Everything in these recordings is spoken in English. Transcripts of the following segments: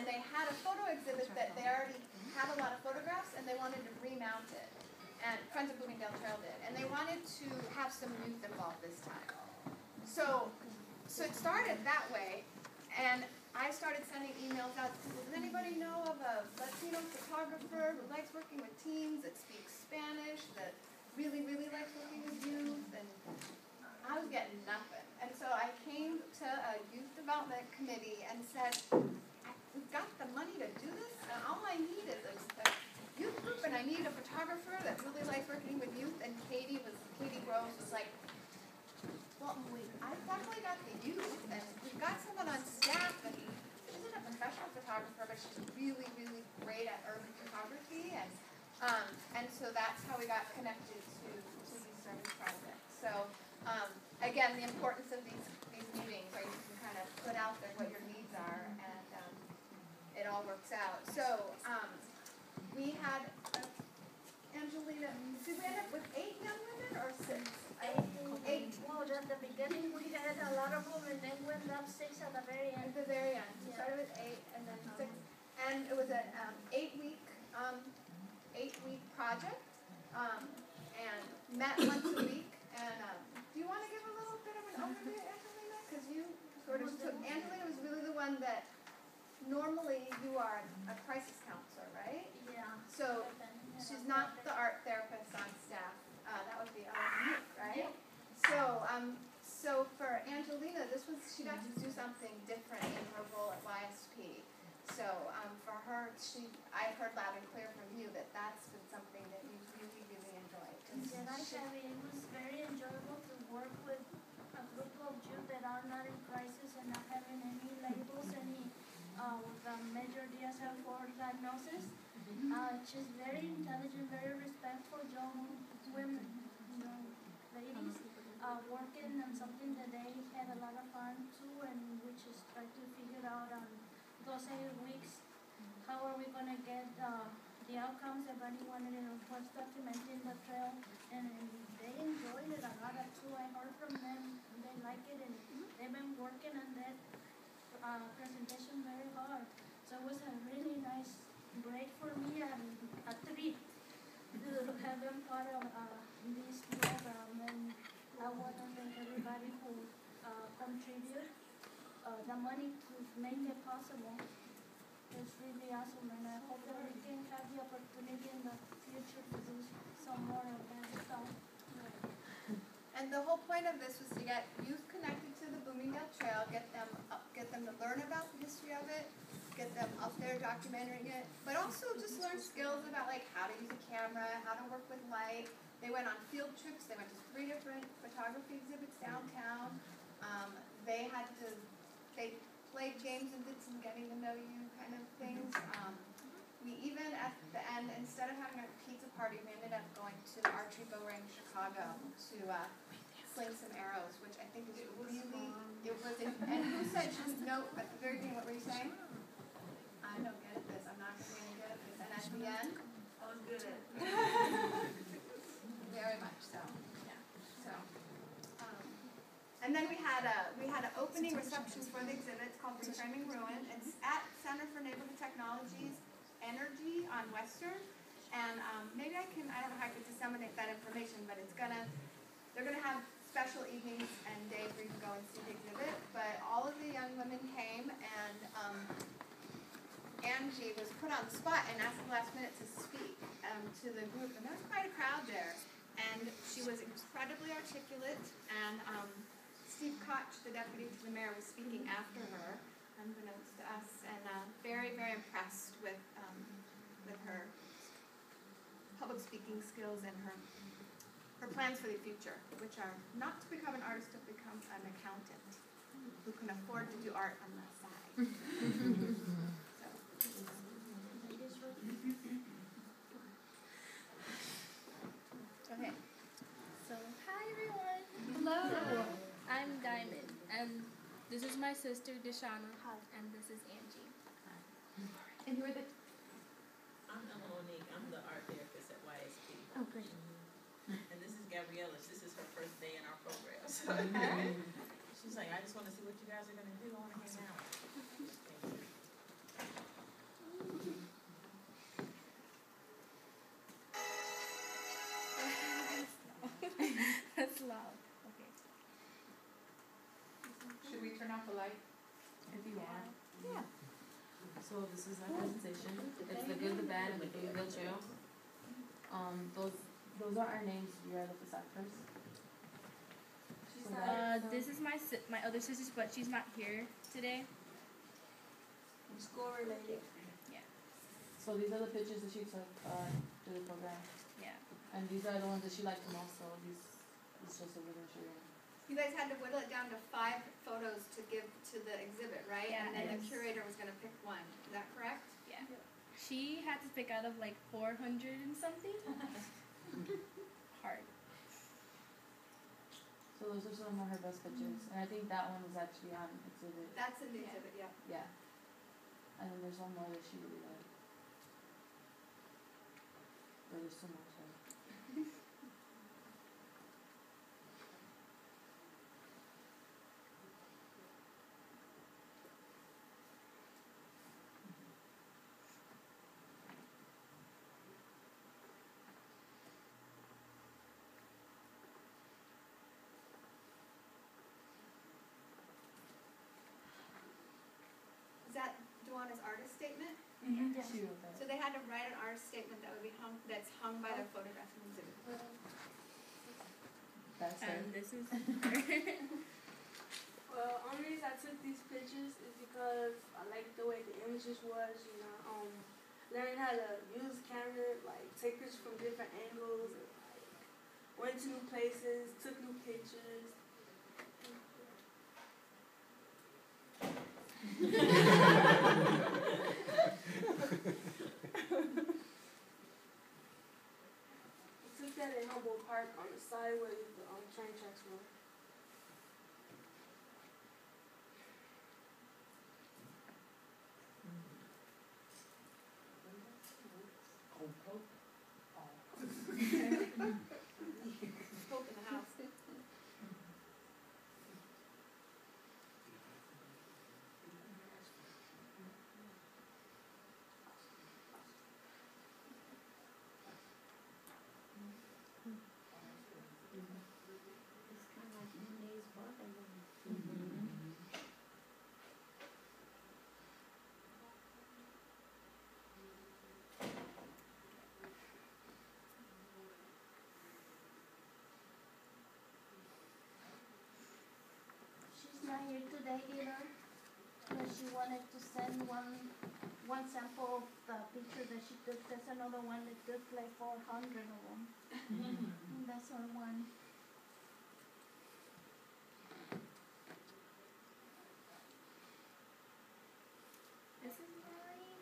they had a photo exhibit that they already had a lot of photographs, and they wanted to remount it. And Friends of Bloomingdale Trail did. And they wanted to have some youth involved this time. So it started that way, and I started sending emails out to people. Does anybody know of a Latino photographer who likes working with teens, that speaks Spanish, that really, really likes working with youth? And I was getting nothing. And so I came to a youth development committee and said, we've got the money to do this, and all I need is a youth group, and I need a photographer that really likes working with youth. And Katie Groves was like, well, I've definitely got the youth, and we've got someone on staff, and she isn't a professional photographer, but she's really, really great at urban photography, and so that's how we got connected to these service projects. So again, the importance of these meetings, where you can kind of put out there what your needs are, and it all works out. So we had Angelina. Did we end up with 8 young women or 6? 8. Well, at the beginning we had a lot of them, and then went up 6 at the very end. At the very end. We started with 8 and then 6. And it was an 8-week project, and met once a week. And do you want to give a little bit of an overview, Angelina? Because you sort of took, Angelina was really the one that, normally you are a crisis counselor, right? Yeah. So she's not the art therapist on staff. That would be youth, right? So for Angelina, she got to do something different in her role at YSP. So for her, I've heard loud and clear from you that that's been something that you really, really enjoyed. It was very enjoyable to work with a group of youth that are not in crisis and not having any labels, with a major DSM-4 diagnosis. She's very intelligent, very respectful young women, ladies, working on something that they had a lot of fun too, and which is try to figure out on those 8 weeks, how are we going to get the outcomes that Bunny wanted was documenting the trail, and they enjoyed it a lot too. I heard from them, they like it, and they've been working on that presentation very hard. So it was a really nice break for me and a treat to have them part of this program, and I want to thank everybody who contribute the money to make it possible. It's really awesome, and I hope that we can have the opportunity in the future to do some more of that stuff. And the whole point of this was to get youth connected to the Bloomingdale Trail, get them to learn about the history of it, get them up there documenting it, but also just learn skills about like how to use a camera, how to work with light. They went on field trips. They went to 3 different photography exhibits downtown. They played games and did some getting to know you kind of things. We even at the end, instead of having a pizza party, we ended up going to the archery bow range in Chicago to sling some arrows, which I think is really, it was, and who said just note at the very beginning, what were you saying? I'm no good at this, I'm not going to be any good at this. And at the end? I was good at it. Very much so, yeah. So, and then we had an opening reception for the exhibit. It's called Reframing Ruin. It's at Center for Neighborhood Technologies Energy on Western, and maybe I don't know how I can disseminate that information, but they're gonna have special evenings and days where you can go and see the exhibit. But all of the young women came, and Angie was put on the spot and asked at the last minute to speak to the group, and there was quite a crowd there. And she was incredibly articulate, and Steve Koch, the deputy to the mayor, was speaking after her, unbeknownst to us, and very, very impressed with her public speaking skills and her plans for the future, which are not to become an artist, but become an accountant who can afford to do art on the side. Okay. So, hi everyone. Hello. I'm Diamond, and this is my sister Deshana. Hi. And this is Angie. Hi. And you were I'm Monique. I'm the art therapist at YSP. Oh, great. And this is Gabriella. This is her first day in our program. So she's like, I just want to see what you guys are going to do. I want to hang out. around for like, if you want. Yeah. So this is our presentation. It's the good, the bad, and the Bloomingdale Trail. Those are our names. We are the photographers. This is my other sister, but she's not here today. School related. Yeah. So these are the pictures that she took through the program. Yeah. And these are the ones that she liked the most. So these is just a little show you. You guys had to whittle it down to 5 photos to give to the exhibit, right? Yeah, And then the yes. curator was going to pick one. Is that correct? Yeah. She had to pick out of like 400 and something. Hard. So those are some of her best pictures. And I think that one was actually on exhibit. That's in the exhibit, yeah. Yeah. And then there's one more that she really liked. But there's so much. Is that Duana's artist statement? Yes. She wrote that. So they had to write an artist statement that would be that's hung by their photograph in the exhibit. That's her. And this is Well, only reason I took these pictures is because I liked the way the images was, learning how to use camera, like take pictures from different angles, and like went to new places, took new pictures. I took that in Humboldt Park on the side where the train tracks were. Poke in the house. She's not here today either, but she wanted to send one sample of the picture that she took. There's another one that took like 400 of them. And that's her one. this is mine.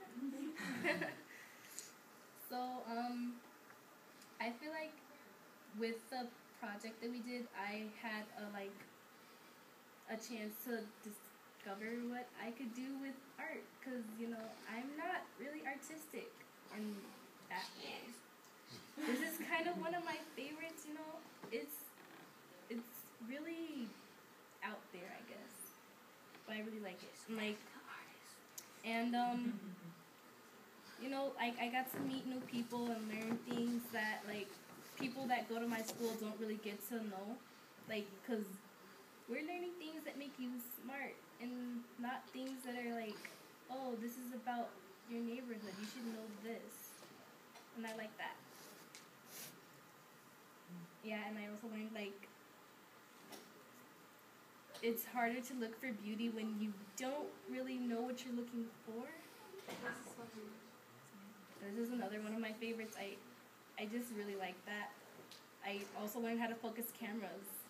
So I feel like with the project that we did, I had a chance to discover what I could do with art, because I'm not really artistic in that way. This is kind of one of my favorites. It's really out there, I guess, but I really like it. I got to meet new people and learn things that people that go to my school don't really get to know, because we're learning things that make you smart and not things that are oh, this is about your neighborhood, you should know this. And I like that. Yeah, and I also learned it's harder to look for beauty when you don't really know what you're looking for. This is another one of my favorites. I just really like that. I also learned how to focus cameras,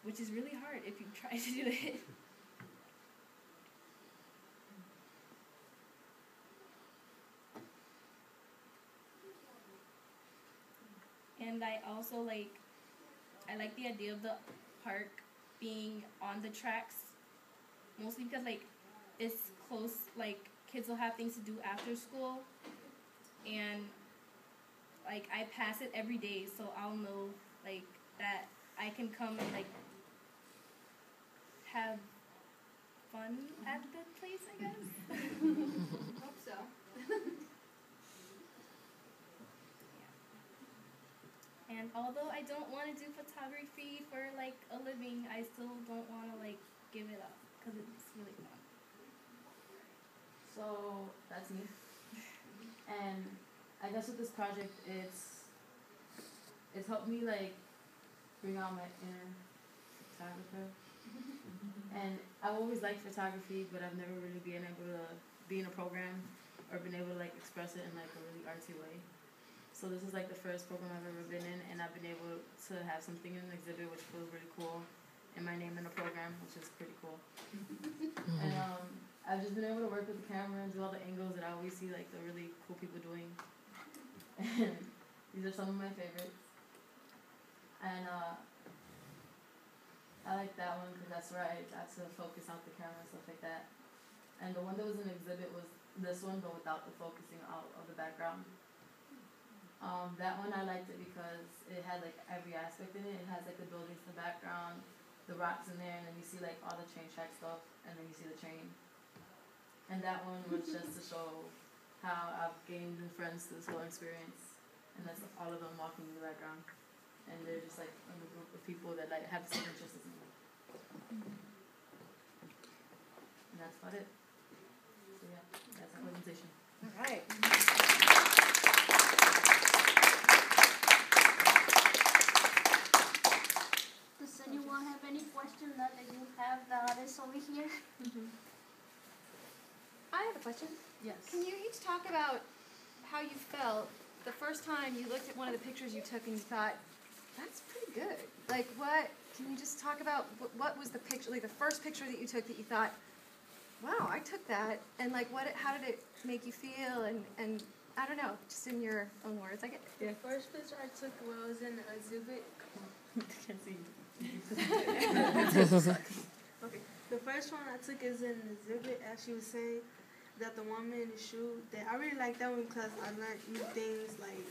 which is really hard if you try to do it. And I also I like the idea of the park being on the tracks, mostly because it's close, kids will have things to do after school, and I pass it every day, so I'll know that I can come and have fun at the place, I guess. Hope so. And although I don't want to do photography for a living, I still don't want to give it up because it's really fun. So that's me. And I guess with this project, it's helped me like bring out my inner photographer. And I've always liked photography, but I've never really been able to be in a program or been able to like express it in like a really artsy way. So this is like the first program I've ever been in, and I've been able to have something in an exhibit, which feels really cool, and my name in the program, which is pretty cool. And I've just been able to work with the camera and do all the angles that I always see like the really cool people doing. And these are some of my favorites. And I like that one because that's where I got to focus out the camera and stuff like that. And the one that was in the exhibit was this one, but without the focusing out of the background. That one I liked it because it had like every aspect in it. It has like the buildings in the background, the rocks in there, and then you see like all the train track stuff, and then you see the train. And that one was just to show how I've gained new friends through this whole experience, and that's all of them walking in the background, and they're just like a group of people that like have the same interests as me. And that's about it. So yeah, that's our presentation. All right. Does anyone have any question that you have that is over here? I have a question. Yes. Can you each talk about how you felt the first time you looked at one of the pictures you took and you thought, that's pretty good? Like what, can you just talk about what was the picture, like the first picture that you took that you thought, wow, I took that, and like how did it make you feel, and I don't know, just in your own words. I get it. The first picture I took when I was in the exhibit. Can't see. Okay. The first one I took is in the exhibit, as she was saying, that the woman in the shoe. That I really like that one because I learned new things like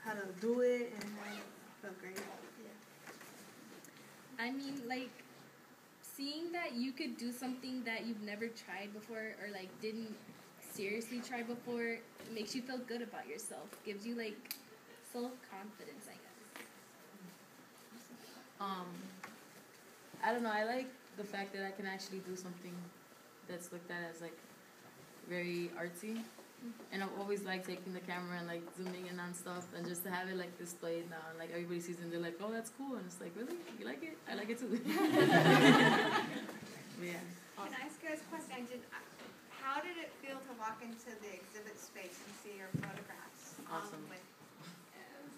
how to do it, and I felt great. Yeah. I mean, like, seeing that you could do something that you've never tried before or, like, didn't seriously try before makes you feel good about yourself. Gives you, like, self-confidence, I guess. I don't know, I like the fact that I can actually do something that's looked at as, like, very artsy. And I've always liked taking the camera and, like, zooming in on stuff, and just to have it, like, displayed now. And, like, everybody sees it and they're like, oh, that's cool. And it's like, really? You like it? I like it, too. Yeah. Can I ask you guys a question? How did it feel to walk into the exhibit space and see your photographs? Awesome.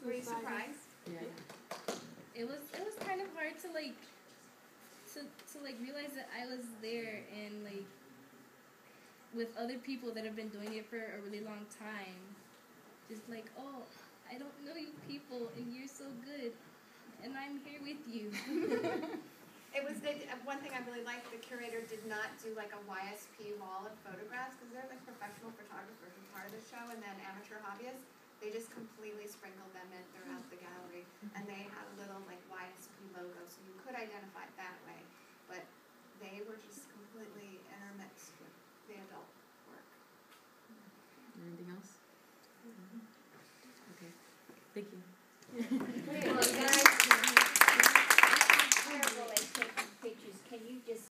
Were you surprised? Yeah. It was kind of hard to like realize that I was there and like with other people that have been doing it for a really long time. Just like, oh, I don't know you people and you're so good and I'm here with you. One thing I really liked, the curator did not do like a YSP wall of photographs because they're like professional photographers as part of the show, and then amateur hobbyists. They just completely sprinkled them in throughout the gallery, and they had a little like YSP logo, so you could identify it that way. But they were just completely intermixed with the adult work. Anything else? Okay. Thank you.